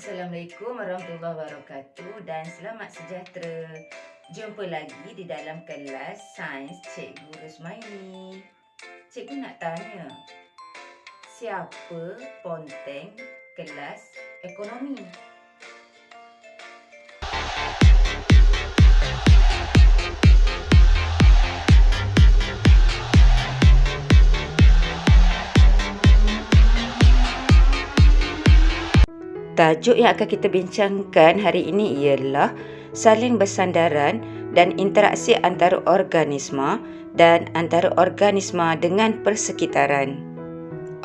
Assalamualaikum warahmatullahi wabarakatuh dan selamat sejahtera. Jumpa lagi di dalam kelas Sains Cikgu Rusmaini. Cikgu nak tanya, siapa ponteng kelas ekonomi? Tajuk yang akan kita bincangkan hari ini ialah saling bersandaran dan interaksi antara organisma dan antara organisma dengan persekitaran.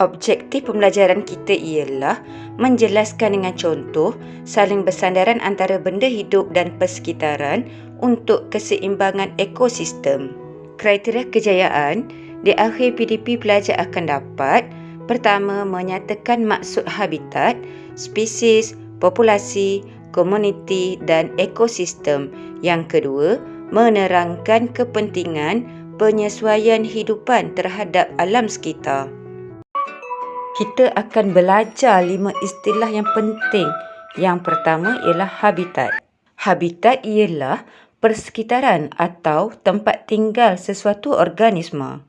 Objektif pembelajaran kita ialah menjelaskan dengan contoh saling bersandaran antara benda hidup dan persekitaran untuk keseimbangan ekosistem. Kriteria kejayaan di akhir PDP pelajar akan dapat: pertama, menyatakan maksud habitat, spesies, populasi, komuniti dan ekosistem. Yang kedua, menerangkan kepentingan penyesuaian hidupan terhadap alam sekitar. Kita akan belajar 5 istilah yang penting. Yang pertama ialah habitat. Habitat ialah persekitaran atau tempat tinggal sesuatu organisma.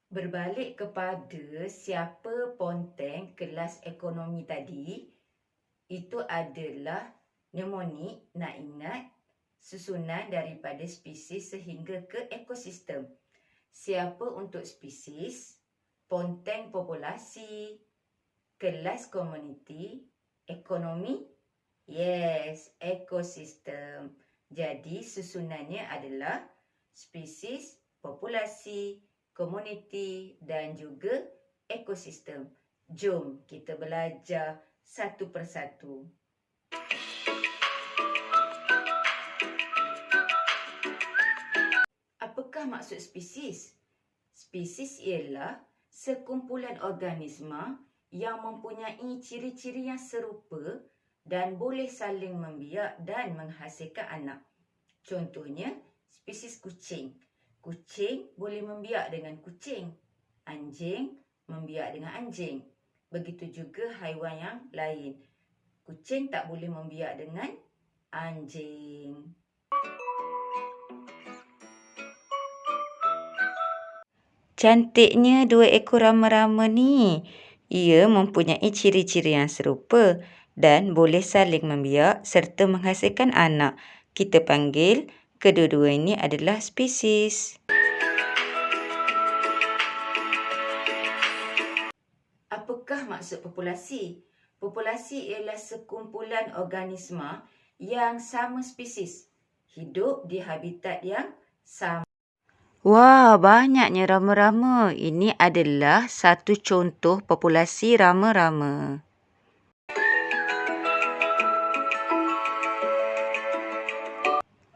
Berbalik kepada siapa ponteng kelas ekonomi tadi, itu adalah mnemonik, nak ingat, susunan daripada spesies sehingga ke ekosistem. Siapa untuk spesies, ponteng populasi, kelas komuniti, ekonomi, yes, ekosistem. Jadi susunannya adalah spesies, populasi, komuniti dan juga ekosistem. Jom kita belajar satu persatu. Apakah maksud spesies? Spesies ialah sekumpulan organisma yang mempunyai ciri-ciri yang serupa dan boleh saling membiak dan menghasilkan anak. Contohnya, spesies kucing. Kucing boleh membiak dengan kucing. Anjing membiak dengan anjing. Begitu juga haiwan yang lain. Kucing tak boleh membiak dengan anjing. Cantiknya dua ekor rama-rama ni. Ia mempunyai ciri-ciri yang serupa dan boleh saling membiak serta menghasilkan anak. Kita panggil kedua-dua ini adalah spesies. Apakah maksud populasi? Populasi ialah sekumpulan organisma yang sama spesies, hidup di habitat yang sama. Wah, banyaknya rama-rama. Ini adalah satu contoh populasi rama-rama.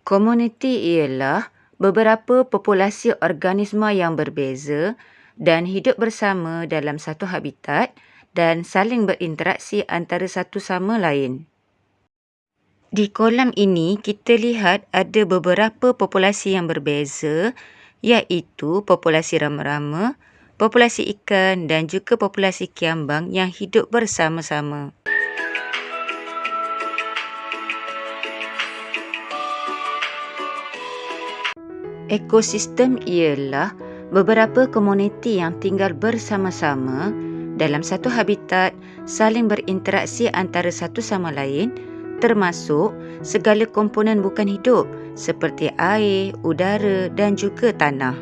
Komuniti ialah beberapa populasi organisma yang berbeza dan hidup bersama dalam satu habitat dan saling berinteraksi antara satu sama lain. Di kolom ini kita lihat ada beberapa populasi yang berbeza, iaitu populasi rama-rama, populasi ikan dan juga populasi kiambang yang hidup bersama-sama. Ekosistem ialah beberapa komuniti yang tinggal bersama-sama dalam satu habitat, saling berinteraksi antara satu sama lain, termasuk segala komponen bukan hidup seperti air, udara dan juga tanah.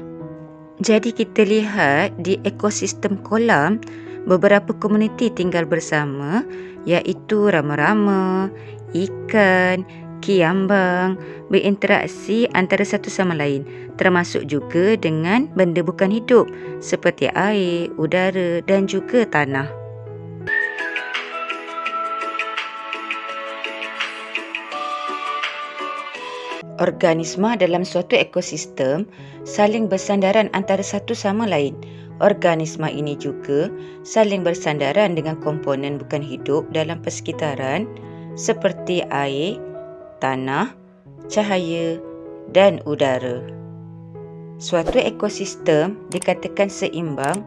Jadi kita lihat di ekosistem kolam, beberapa komuniti tinggal bersama, iaitu rama-rama, ikan, kiambang, berinteraksi antara satu sama lain, termasuk juga dengan benda bukan hidup seperti air, udara dan juga tanah. Organisma dalam suatu ekosistem saling bersandaran antara satu sama lain. Organisma ini juga saling bersandaran dengan komponen bukan hidup dalam persekitaran seperti air, tanah, cahaya dan udara. Suatu ekosistem dikatakan seimbang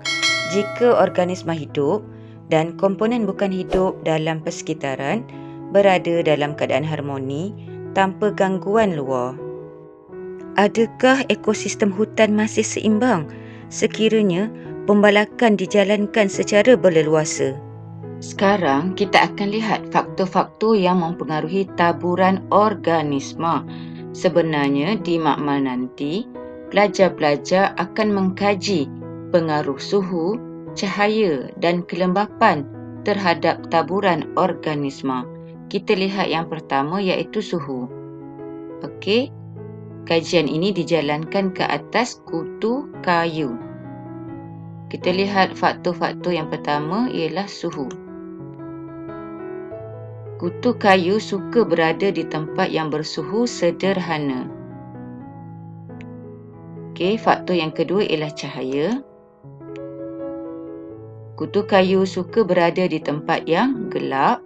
jika organisma hidup dan komponen bukan hidup dalam persekitaran berada dalam keadaan harmoni tanpa gangguan luar. Adakah ekosistem hutan masih seimbang sekiranya pembalakan dijalankan secara berleluasa? Sekarang kita akan lihat faktor-faktor yang mempengaruhi taburan organisma. Sebenarnya di makmal nanti, pelajar-pelajar akan mengkaji pengaruh suhu, cahaya dan kelembapan terhadap taburan organisma. Kita lihat yang pertama iaitu suhu. Okey, kajian ini dijalankan ke atas kutu kayu. Kita lihat faktor-faktor yang pertama ialah suhu. Kutu kayu suka berada di tempat yang bersuhu sederhana. Okey, faktor yang kedua ialah cahaya. Kutu kayu suka berada di tempat yang gelap.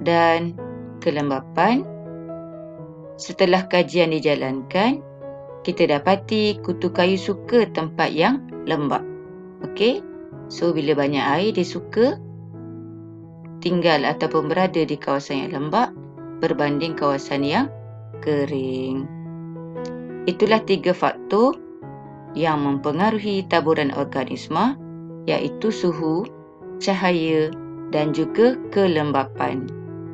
Dan kelembapan. Setelah kajian dijalankan, kita dapati kutu kayu suka tempat yang lembap. Okey, so bila banyak air dia suka tinggal ataupun berada di kawasan yang lembap berbanding kawasan yang kering. Itulah 3 faktor yang mempengaruhi taburan organisma, iaitu suhu, cahaya dan juga kelembapan.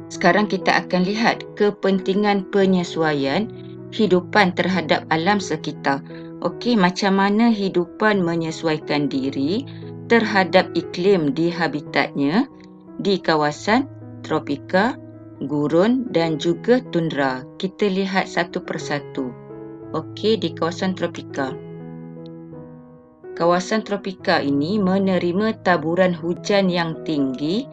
Sekarang kita akan lihat kepentingan penyesuaian hidupan terhadap alam sekitar. Okey, macam mana hidupan menyesuaikan diri terhadap iklim di habitatnya di kawasan tropika, gurun dan juga tundra. Kita lihat satu persatu. Okey, di kawasan tropika. Kawasan tropika ini menerima taburan hujan yang tinggi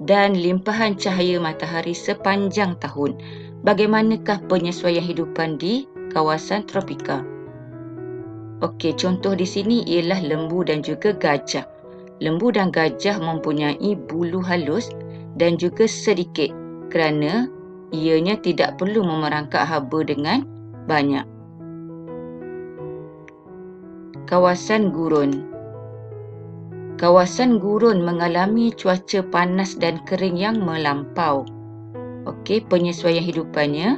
dan limpahan cahaya matahari sepanjang tahun. Bagaimanakah penyesuaian hidupan di kawasan tropika? Okey, contoh di sini ialah lembu dan juga gajah. Lembu dan gajah mempunyai bulu halus dan juga sedikit kerana ianya tidak perlu memerangkak haba dengan banyak. Kawasan gurun. Kawasan gurun mengalami cuaca panas dan kering yang melampau. Okey, penyesuaian hidupannya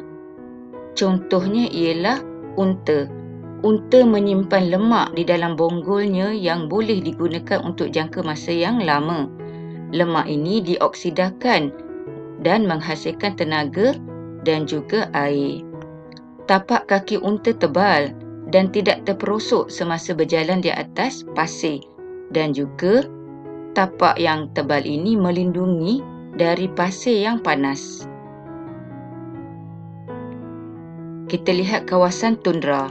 contohnya ialah unta. Unta menyimpan lemak di dalam bonggolnya yang boleh digunakan untuk jangka masa yang lama. Lemak ini dioksidakan dan menghasilkan tenaga dan juga air. Tapak kaki unta tebal dan tidak terperosok semasa berjalan di atas pasir. Dan juga tapak yang tebal ini melindungi dari pasir yang panas. Kita lihat kawasan tundra.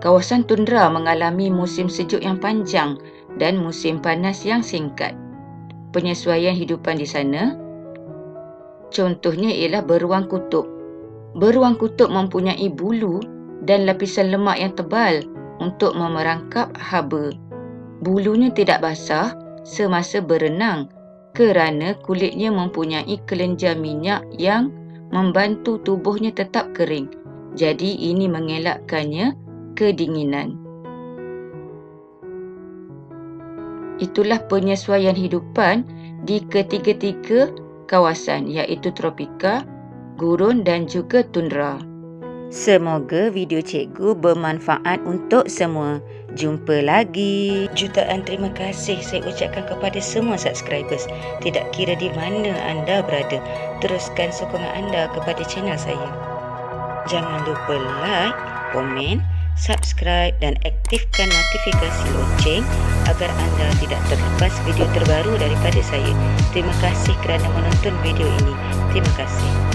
Kawasan tundra mengalami musim sejuk yang panjang dan musim panas yang singkat. Penyesuaian hidupan di sana contohnya ialah beruang kutub. Beruang kutub mempunyai bulu dan lapisan lemak yang tebal untuk memerangkap haba. Bulunya tidak basah semasa berenang kerana kulitnya mempunyai kelenjar minyak yang membantu tubuhnya tetap kering. Jadi ini mengelakkannya kedinginan. Itulah penyesuaian hidupan di ketiga-tiga kawasan iaitu tropika, gurun dan juga tundra. Semoga video cikgu bermanfaat untuk semua. Jumpa lagi. Jutaan terima kasih saya ucapkan kepada semua subscribers. Tidak kira di mana anda berada. Teruskan sokongan anda kepada channel saya. Jangan lupa like, komen, subscribe dan aktifkan notifikasi lonceng agar anda tidak terlepas video terbaru daripada saya. Terima kasih kerana menonton video ini. Terima kasih.